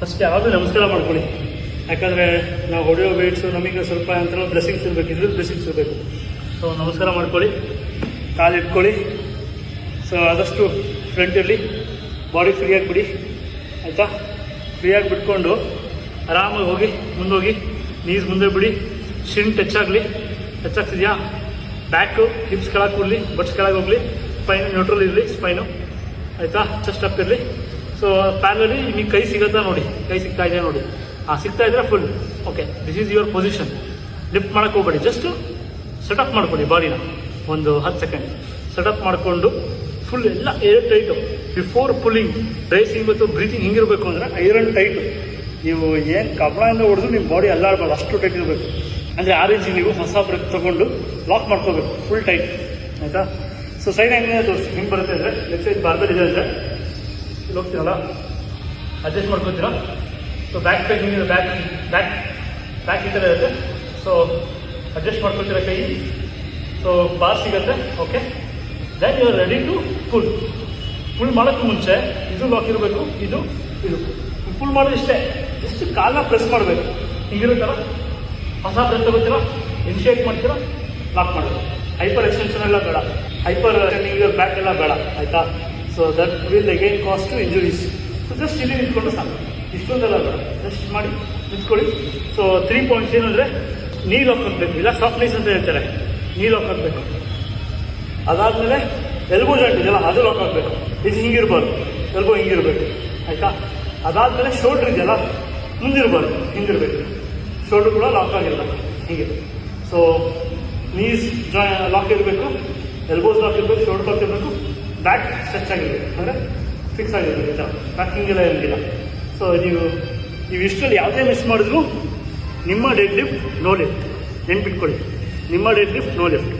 First ಯಾವಾಗಲೂ ನಮಸ್ಕಾರ ಮಾಡ್ಕೊಳ್ಳಿ. ಯಾಕಂದರೆ ನಾವು ಹೊಡೆಯೋ ವೇಟ್ಸು ನಮಗೆ ಸ್ವಲ್ಪ ಅಂತ ಬ್ಲೆಸ್ಸಿಂಗ್ಸ್ ಇರಬೇಕು, ಇದ್ರಲ್ಲಿ ಬ್ಲೆಸ್ಸಿಂಗ್ಸ್ ಇರಬೇಕು. ಸೊ ನಮಸ್ಕಾರ ಮಾಡ್ಕೊಳ್ಳಿ, ಕಾಲು ಇಟ್ಕೊಳ್ಳಿ. ಸೊ ಆದಷ್ಟು ಫ್ರಂಟ್ ಇರಲಿ, ಬಾಡಿ ಫ್ರೀಯಾಗಿ ಬಿಡಿ, ಆಯಿತಾ? ಫ್ರೀಯಾಗಿ ಬಿಟ್ಕೊಂಡು ಆರಾಮಾಗಿ ಹೋಗಿ ಮುಂದೋಗಿ, ನೀಸ್ ಮುಂದೆ ಬಿಡಿ, ಶಿನ್ ಟಚ್ ಆಗಲಿ. ಟಚ್ ಆಗ್ತಿದೆಯಾ? ಬ್ಯಾಕು ಹಿಪ್ಸ್ ಕೆಳಗೆ ಕೂಡಲಿ, ಬಟ್ಸ್ ಕೆಳಗೆ ಹೋಗಲಿ, ಸ್ಪೈನು ನ್ಯೂಟ್ರಲ್ ಇರಲಿ, ಸ್ಪೈನು ಆಯಿತಾ? ಚೆಸ್ಟ್ ಅಪ್ ಇರಲಿ. ಸೊ ಪ್ಯಾರಲಲ್ಲಿ ನಿಮಗೆ ಕೈ ಸಿಗುತ್ತಾ ನೋಡಿ, ಕೈ ಸಿಗ್ತಾ ಇದೆ ನೋಡಿ. ಸಿಗ್ತಾ ಇದ್ರೆ full okay, this is your position. Lift ಮಾಡೋಕ್ಕೆ ಹೋಗ್ಬೇಡಿ, ಜಸ್ಟು ಸೆಟಪ್ ಮಾಡ್ಕೊಳ್ಳಿ ಬಾಡಿನ. ಒಂದು 10 ಸೆಕೆಂಡ್ ಸೆಟಪ್ ಮಾಡಿಕೊಂಡು ಫುಲ್ ಎಲ್ಲ air tight. Before pulling, racing ಮತ್ತು ಬ್ರೀತಿಂಗ್ ಹಿಂಗಿರಬೇಕು ಅಂದರೆ ಐರನ್ ಟೈಟು. ನೀವು ಏನು ಕಬ್ಬಣದಿಂದ ಹೊಡೆದು ನಿಮ್ಮ ಬಾಡಿ ಅಲ್ಲಾಡಬಾರ್ದು, ಅಷ್ಟು ಟೈಟ್ ಇರಬೇಕು. ಅಂದರೆ ಆ ರೀತಿ ನೀವು ಹೊಸ ಬ್ರೇಕ್ ತೊಗೊಂಡು ಲಾಕ್ ಮಾಡ್ಕೋಬೇಕು, ಫುಲ್ ಟೈಟ್, ಆಯಿತಾ? ಸೊ ಸೈಡ್ ಹ್ಯಾಂಗ್ನೇ ತೋರಿಸಿ ಹಿಂಗೆ ಬರುತ್ತೆ ಅಂದರೆ, ಲೆಫ್ಟ್ ಸೈಡ್ ಬಾರ್ಬೆಲ್ ಇದೆ ಅಂದರೆ ಇಲ್ಲಿ ಹೋಗ್ತೀರಲ್ಲ, ಅಡ್ಜಸ್ಟ್ ಮಾಡ್ಕೊತೀರಾ. ಸೊ ಬ್ಯಾಕ್ ಸೈಡ್ ಹಿಂಗಿದೆ, ಬ್ಯಾಕ್ ಈ ಥರ ಇರುತ್ತೆ. ಸೊ ಅಡ್ಜಸ್ಟ್ ಮಾಡ್ಕೊತೀರ ಕೈ. ಸೊ ಬಾರ್ ಸಿಗುತ್ತೆ, okay. Then you are ready to pull ಮಾಡೋಕ್ಕೆ ಮುಂಚೆ ಇದು ಲಾಕ್ ಇರಬೇಕು, ಇದು ಫುಲ್ ಮಾಡೋದು ಇಷ್ಟೇ. ಜಸ್ಟ್ ಕಾಲನ್ನ ಪ್ರೆಸ್ ಮಾಡಬೇಕು, ಹಿಂಗಿರುತ್ತಲ್ಲ. ಹೊಸ ಬ್ರೆತ್ ತಗೋತೀರಾ, ಇನ್ಶೇಕ್ ಮಾಡ್ತೀರಾ, ಲಾಕ್ ಮಾಡೋದು. ಹೈಪರ್ ಎಕ್ಸ್ಟೆನ್ಷನ್ ಎಲ್ಲ ಬೇಡ, ಹೈಪರ್ ಬ್ಯಾಕ್ ಎಲ್ಲ ಬೇಡ, ಆಯಿತಾ? So that will again cost to injuries. So just ಇಲ್ಲಿ ನಿಂತ್ಕೊಂಡು ಸಾಕು, ಇಷ್ಟೊಂದೆಲ್ಲ ಬೇಡ, ಜಸ್ಟ್ ಮಾಡಿ ನಿಂತ್ಕೊಳ್ಳಿ. ಸೊ 3 ಪಾಯಿಂಟ್ಸ್ ಏನಂದರೆ, ನೀ ಲಾಕ್ ಹಾಕಬೇಕು, ಇಲ್ಲ ಸಾಫ್ಟ್ನೆಸ್ ಅಂತ ಹೇಳ್ತಾರೆ, ನೀ ಲಾಕ್ ಹಾಕಬೇಕು. ಅದಾದಮೇಲೆ ಎಲ್ಬೋ ಜಾಯಿಂಟ್ ಇದೆಯಲ್ಲ, ಅದು ಲಾಕ್ ಆಗಬೇಕು. ಇದು ಹಿಂಗಿರ್ಬಾರ್ದು, ಎಲ್ಬೋ ಹಿಂಗಿರ್ಬೇಕು, ಆಯಿತಾ? ಅದಾದಮೇಲೆ ಶೋಲ್ಡ್ರ್ ಇದೆಯಲ್ಲ, ಮುಂದಿರಬಾರ್ದು, ಹಿಂಗಿರ್ಬೇಕು. ಶೋಲ್ಡ್ರ್ ಕೂಡ ಲಾಕ್ ಆಗಿರಲ್ಲ, ಹೀಗೆ. ಸೊ ನೀಸ್ ಲಾಕ್ ಇರಬೇಕು, ಎಲ್ಬೋಸ್ ಲಾಕ್ ಇರಬೇಕು, ಶೋಲ್ಡ್ರ್ ಲಾಕ್ ಇರಬೇಕು, ಬ್ಯಾಕ್ ಸ್ಟ್ರೆಚ್ ಆಗಿರಬೇಕು, ಅಂದರೆ ಫಿಕ್ಸ್ ಆಗಿರಬೇಕು, ಆಯಿತಾ? ಬ್ಯಾಕಿಂಗೆಲ್ಲ ಇರೋಂಗಿಲ್ಲ. ಸೊ ನೀವು ಇಷ್ಟರಲ್ಲಿ ಯಾವುದೇ ಮಿಸ್ ಮಾಡಿದ್ರು ನಿಮ್ಮ ಡೆಡ್ ಲಿಫ್ಟ್ ನೋ ಲಿಫ್ಟ್, ನೆನ್ಪಿಟ್ಕೊಳ್ಳಿ. ನಿಮ್ಮ ಡೆಡ್ ಲಿಫ್ಟ್ ನೋ ಲಿಫ್ಟ್.